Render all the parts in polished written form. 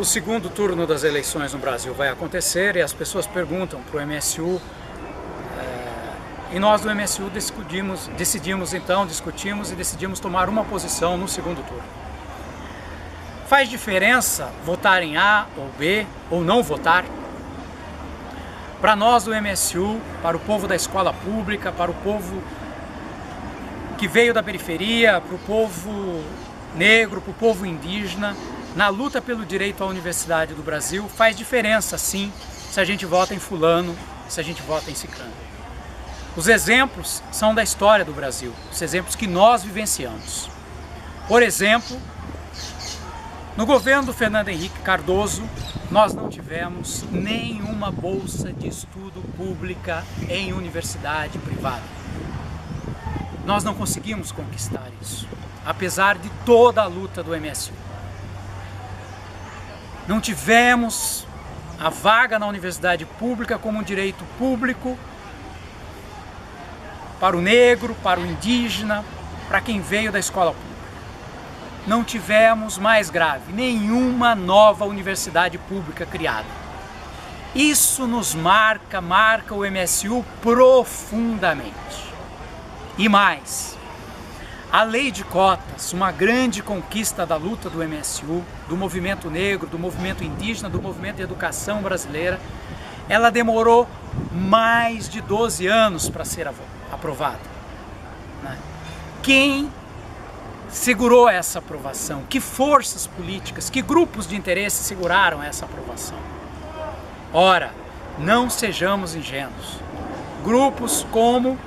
O segundo turno das eleições no Brasil vai acontecer e as pessoas perguntam para o MSU, e nós do MSU discutimos e decidimos tomar uma posição no segundo turno. Faz diferença votar em A ou B ou não votar? Para nós do MSU, para o povo da escola pública, para o povo que veio da periferia, para o povo negro, para o povo indígena, na luta pelo direito à universidade do Brasil, faz diferença sim se a gente vota em fulano, se a gente vota em ciclano. Os exemplos são da história do Brasil, os exemplos que nós vivenciamos. Por exemplo, no governo do Fernando Henrique Cardoso, nós não tivemos nenhuma bolsa de estudo pública em universidade privada. Nós não conseguimos conquistar isso, apesar de toda a luta do MSU. Não tivemos a vaga na universidade pública como um direito público para o negro, para o indígena, para quem veio da escola pública. Não tivemos, mais grave, nenhuma nova universidade pública criada. Isso nos marca o MSU profundamente. E mais, a lei de cotas, uma grande conquista da luta do MSU, do movimento negro, do movimento indígena, do movimento de educação brasileira, ela demorou mais de 12 anos para ser aprovada. Quem segurou essa aprovação? Que forças políticas, que grupos de interesse seguraram essa aprovação? Ora, não sejamos ingênuos. Grupos como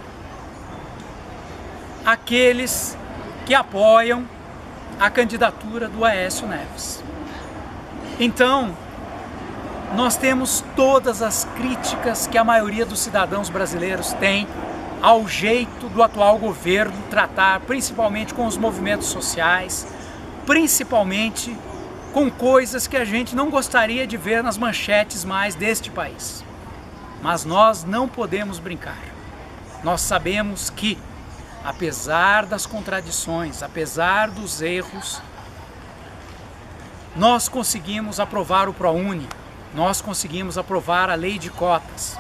aqueles que apoiam a candidatura do Aécio Neves. Então, nós temos todas as críticas que a maioria dos cidadãos brasileiros tem ao jeito do atual governo tratar, principalmente com os movimentos sociais, principalmente com coisas que a gente não gostaria de ver nas manchetes mais deste país. Mas nós não podemos brincar. Nós sabemos que, apesar das contradições, apesar dos erros, nós conseguimos aprovar o ProUni, nós conseguimos aprovar a lei de cotas,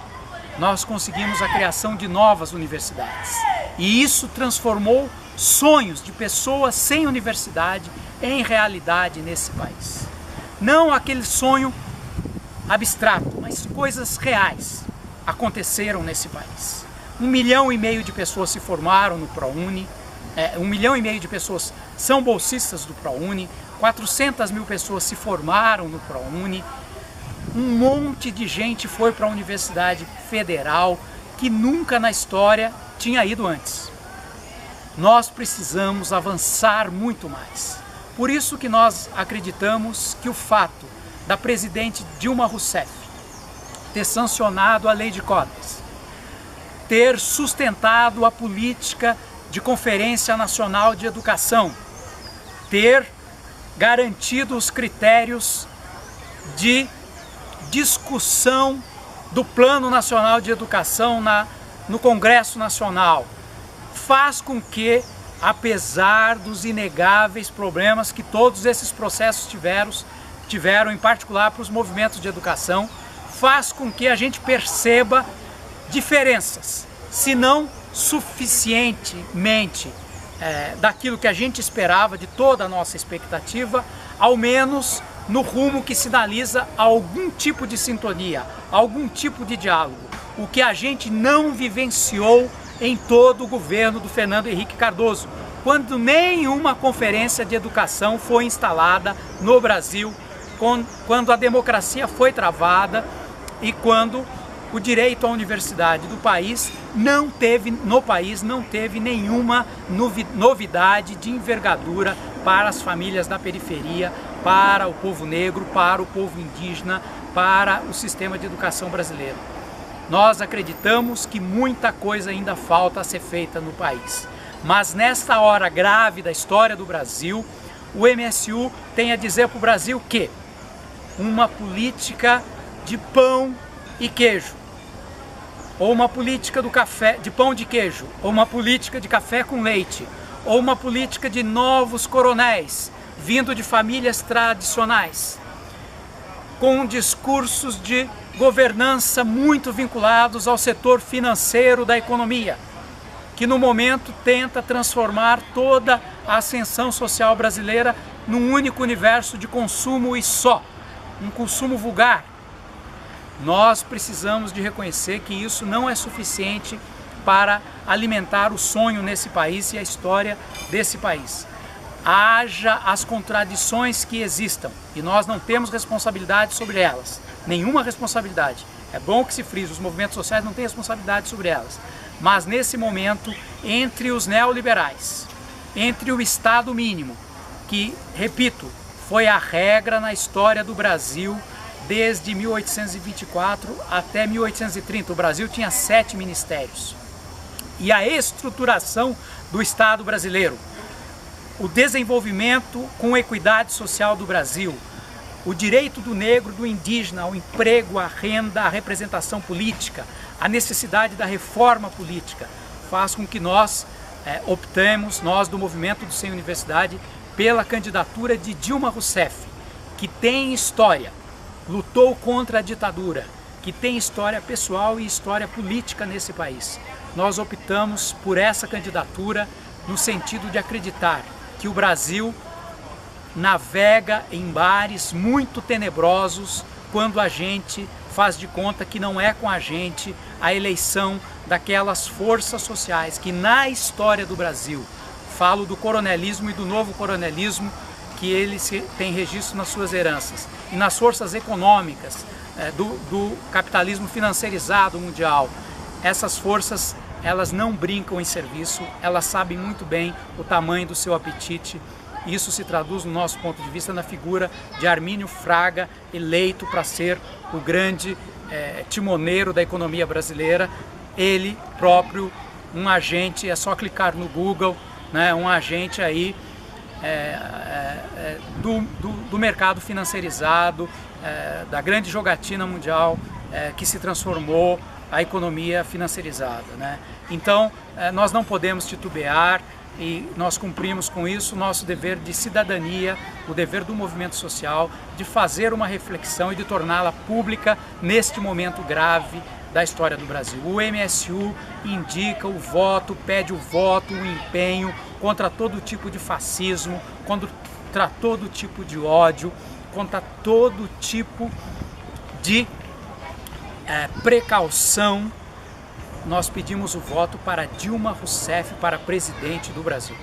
nós conseguimos a criação de novas universidades. E isso transformou sonhos de pessoas sem universidade em realidade nesse país. Não aquele sonho abstrato, mas coisas reais aconteceram nesse país. 1,5 milhão de pessoas se formaram no ProUni, 1,5 milhão de pessoas são bolsistas do ProUni, 400 mil pessoas se formaram no ProUni, um monte de gente foi para a Universidade Federal que nunca na história tinha ido antes. Nós precisamos avançar muito mais. Por isso que nós acreditamos que o fato da presidente Dilma Rousseff ter sancionado a lei de cotas, ter sustentado a política de Conferência Nacional de Educação, ter garantido os critérios de discussão do Plano Nacional de Educação no Congresso Nacional, faz com que, apesar dos inegáveis problemas que todos esses processos tiveram em particular para os movimentos de educação, faz com que a gente perceba diferenças, se não suficientemente daquilo que a gente esperava, de toda a nossa expectativa, ao menos no rumo que sinaliza algum tipo de sintonia, algum tipo de diálogo, o que a gente não vivenciou em todo o governo do Fernando Henrique Cardoso, quando nenhuma conferência de educação foi instalada no Brasil, quando a democracia foi travada e quando o direito à universidade do país não teve nenhuma novidade de envergadura para as famílias da periferia, para o povo negro, para o povo indígena, para o sistema de educação brasileiro. Nós acreditamos que muita coisa ainda falta a ser feita no país. Mas nesta hora grave da história do Brasil, o MSU tem a dizer para o Brasil que uma política de pão e queijo, ou uma política de pão de queijo, ou uma política de café com leite, ou uma política de novos coronéis, vindo de famílias tradicionais, com discursos de governança muito vinculados ao setor financeiro da economia, que no momento tenta transformar toda a ascensão social brasileira num único universo de consumo e só, um consumo vulgar. Nós precisamos de reconhecer que isso não é suficiente para alimentar o sonho nesse país e a história desse país. Haja as contradições que existam e nós não temos responsabilidade sobre elas, nenhuma responsabilidade. É bom que se frise, os movimentos sociais não têm responsabilidade sobre elas. Mas nesse momento, entre os neoliberais, entre o Estado mínimo, que, repito, foi a regra na história do Brasil desde 1824 até 1830. O Brasil tinha 7 ministérios. E a estruturação do Estado brasileiro, o desenvolvimento com equidade social do Brasil, o direito do negro, do indígena ao emprego, à renda, à representação política, a necessidade da reforma política, faz com que nós optemos, nós do Movimento do Sem Universidade, pela candidatura de Dilma Rousseff, que tem história, lutou contra a ditadura, que tem história pessoal e história política nesse país. Nós optamos por essa candidatura no sentido de acreditar que o Brasil navega em mares muito tenebrosos quando a gente faz de conta que não é com a gente a eleição daquelas forças sociais que na história do Brasil, falo do coronelismo e do novo coronelismo, que ele tem registro nas suas heranças, e nas forças econômicas do capitalismo financeirizado mundial. Essas forças, elas não brincam em serviço, elas sabem muito bem o tamanho do seu apetite. Isso se traduz, no nosso ponto de vista, na figura de Armínio Fraga, eleito para ser o grande timoneiro da economia brasileira. Ele próprio, um agente, é só clicar no Google, né, um agente aí do mercado financeirizado, da grande jogatina mundial que se transformou a economia financeirizada, né? Então, nós não podemos titubear e nós cumprimos com isso o nosso dever de cidadania, o dever do movimento social, de fazer uma reflexão e de torná-la pública neste momento grave da história do Brasil. O MSU indica o voto, pede o voto, o empenho contra todo tipo de fascismo, contra todo tipo de ódio, contra todo tipo de precaução. Nós pedimos o voto para Dilma Rousseff para presidente do Brasil.